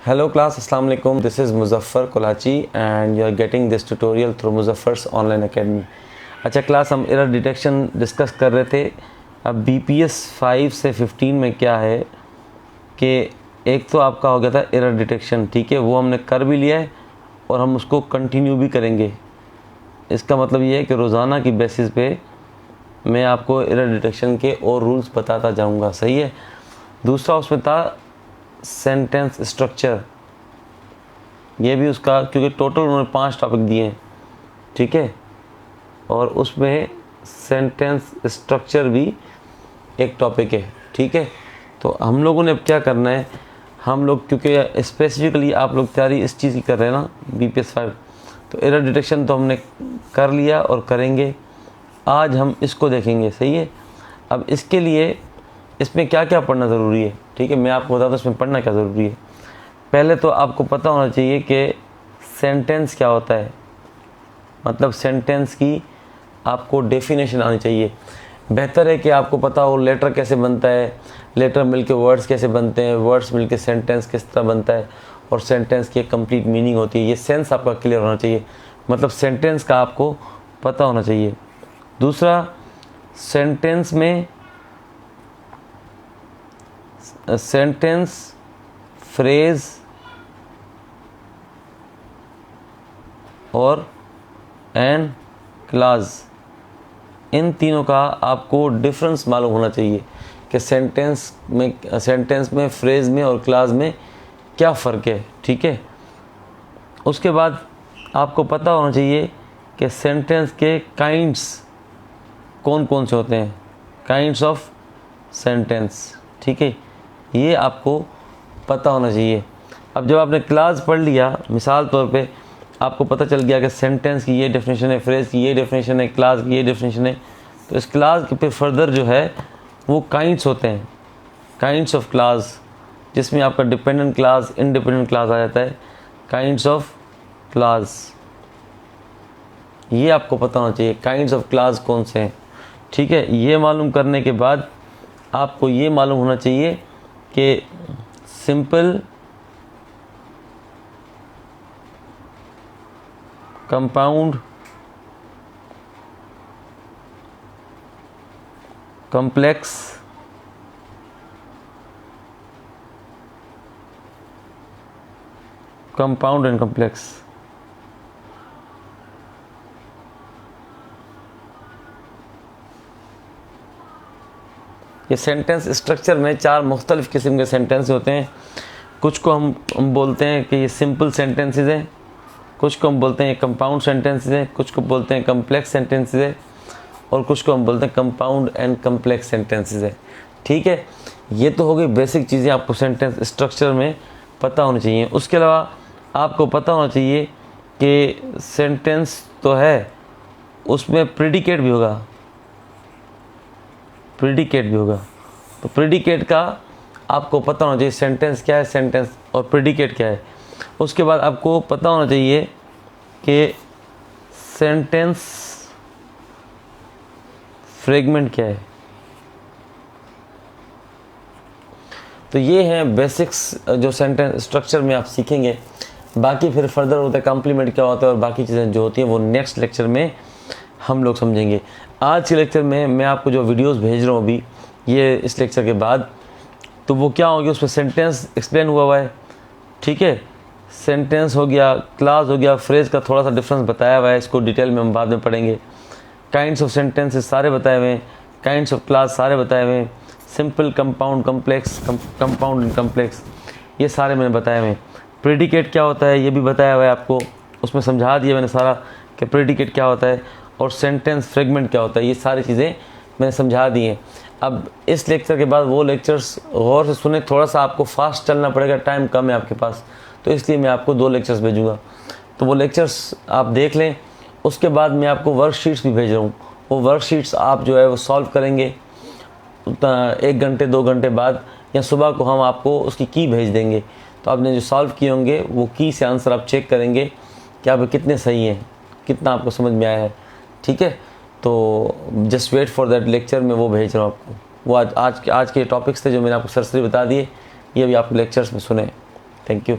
Hello class, Assalamu alaikum. This is Muzaffar Kolachi and you are getting this tutorial through Muzaffar's online academy. अच्छा class, हम error detection discuss कर रहे थे। अब BPS 5 से 15 में क्या है कि एक तो आपका हो गया था एरर डिटेक्शन, ठीक है, वो हमने कर भी लिया है और हम उसको कंटिन्यू भी करेंगे। इसका मतलब ये है कि रोज़ाना की बेसिस पे मैं आपको एरर डिटेक्शन के और रूल्स बताता जाऊंगा, सही है। दूसरा उसमें था सेंटेंस स्ट्रक्चर, ये भी उसका, क्योंकि टोटल उन्होंने 5 टॉपिक दिए हैं, ठीक है, और उसमें सेंटेंस स्ट्रक्चर भी एक टॉपिक है, ठीक है। तो हम लोगों ने अब क्या करना है, हम लोग क्योंकि स्पेसिफिकली आप लोग तैयारी इस चीज़ की कर रहे हैं ना BPS 5, तो एरर डिटेक्शन तो हमने कर लिया और करेंगे। आज हम इसको देखेंगे, सही है। अब इसके लिए इसमें क्या क्या पढ़ना ज़रूरी है, ठीक है, मैं आपको बताता हूँ इसमें पढ़ना क्या ज़रूरी है। पहले तो आपको पता होना चाहिए कि सेंटेंस क्या होता है, मतलब सेंटेंस की आपको डेफिनेशन आनी चाहिए। बेहतर है कि आपको पता हो लेटर कैसे बनता है, लेटर मिलके वर्ड्स कैसे बनते हैं, वर्ड्स मिलके सेंटेंस किस तरह बनता है, और सेंटेंस की एक कंप्लीट मीनिंग होती है। ये सेंस आपका क्लियर होना चाहिए, मतलब सेंटेंस का आपको पता होना चाहिए। दूसरा, सेंटेंस में सेंटेंस, फ्रेज और एंड क्लाज, इन तीनों का आपको डिफरेंस मालूम होना चाहिए कि सेंटेंस में, फ्रेज में और क्लाज में क्या फ़र्क है, ठीक है। उसके बाद आपको पता होना चाहिए कि सेंटेंस के काइंड्स कौन कौन से होते हैं, काइंड्स ऑफ सेंटेंस, ठीक है, ये आपको पता होना चाहिए। अब जब आपने क्लास पढ़ लिया, मिसाल तौर पे आपको पता चल गया कि सेंटेंस की ये डेफिनेशन है, फ्रेज की ये डेफिनेशन है, क्लास की ये डेफिनेशन है, तो इस क्लास के फिर फर्दर जो है वो काइंड्स होते हैं, काइंड्स ऑफ क्लास, जिसमें आपका डिपेंडेंट क्लास, इंडिपेंडेंट क्लास आ जाता है, काइंड्स ऑफ क्लास, ये आपको पता होना चाहिए काइंड्स ऑफ क्लास कौन से हैं, ठीक है। ये मालूम करने के बाद आपको ये मालूम होना चाहिए कि simple, compound, complex, compound and complex, ये सेंटेंस स्ट्रक्चर में 4 मुख्तलिफ़ किस्म के सेंटेंस होते हैं। कुछ को हम बोलते हैं कि ये सिंपल सेंटेंसेस हैं, कुछ को हम बोलते हैं कंपाउंड सेंटेंसेस हैं, कुछ को बोलते हैं कम्प्लेक्स सेंटेंसेस है, और कुछ को हम बोलते हैं कंपाउंड एंड कम्प्लेक्स सेंटेंसेस है, ठीक है। ये तो हो गई बेसिक चीज़ें आपको सेंटेंस स्ट्रक्चर में पता होनी चाहिए। उसके अलावा आपको पता होना चाहिए कि सेंटेंस तो है, उसमें प्रेडिकेट भी होगा, प्रेडिकेट भी होगा, तो प्रेडिकेट का आपको पता होना चाहिए, सेंटेंस क्या है, सेंटेंस और प्रेडिकेट क्या है। उसके बाद आपको पता होना चाहिए कि सेंटेंस फ्रेगमेंट क्या है। तो ये हैं बेसिक्स जो सेंटेंस स्ट्रक्चर में आप सीखेंगे। बाकी फिर फर्दर होता है कॉम्प्लीमेंट क्या होता है और बाकी चीज़ें जो होती हैं वो नेक्स्ट लेक्चर में हम लोग समझेंगे। आज के लेक्चर में मैं आपको जो वीडियोस भेज रहा हूँ अभी ये इस लेक्चर के बाद, तो वो क्या होगी, उसमें सेंटेंस एक्सप्लेन हुआ है, ठीक है, सेंटेंस हो गया, क्लास हो गया, फ्रेज का थोड़ा सा डिफरेंस बताया हुआ है, इसको डिटेल में हम बाद में पढ़ेंगे। काइंड्स ऑफ सेंटेंसेस सारे बताए हुए हैं, काइंड्स ऑफ क्लास सारे बताए हुए हैं, simple, compound, complex, compound and complex, ये सारे मैंने बताए हुए हैं। प्रेडिकेट क्या होता है ये भी बताया हुआ है आपको, उसमें समझा दिया मैंने सारा कि प्रेडिकेट क्या होता है, और सेंटेंस फ्रेगमेंट क्या होता है, ये सारी चीज़ें मैंने समझा दी हैं। अब इस लेक्चर के बाद वो लेक्चर्स गौर से सुने, थोड़ा सा आपको फास्ट चलना पड़ेगा, टाइम कम है आपके पास, तो इसलिए मैं आपको 2 लेक्चर्स भेजूँगा, तो वो लेक्चर्स आप देख लें। उसके बाद मैं आपको वर्कशीट्स भी भेज रहा हूँ, वो वर्कशीट्स आप जो है वो सॉल्व करेंगे 1 घंटे 2 घंटे बाद, या सुबह को हम आपको उसकी की भेज देंगे, तो आपने जो सॉल्व किए होंगे वो की से आंसर आप चेक करेंगे कि आप कितने सही हैं, कितना आपको समझ में आया है, ठीक है। तो just wait for that lecture, में वो भेज रहा हूँ आपको। वो आज के टॉपिक्स थे जो मैंने आपको सरसरी बता दिए, ये भी आप लेक्चर्स में सुने। Thank you.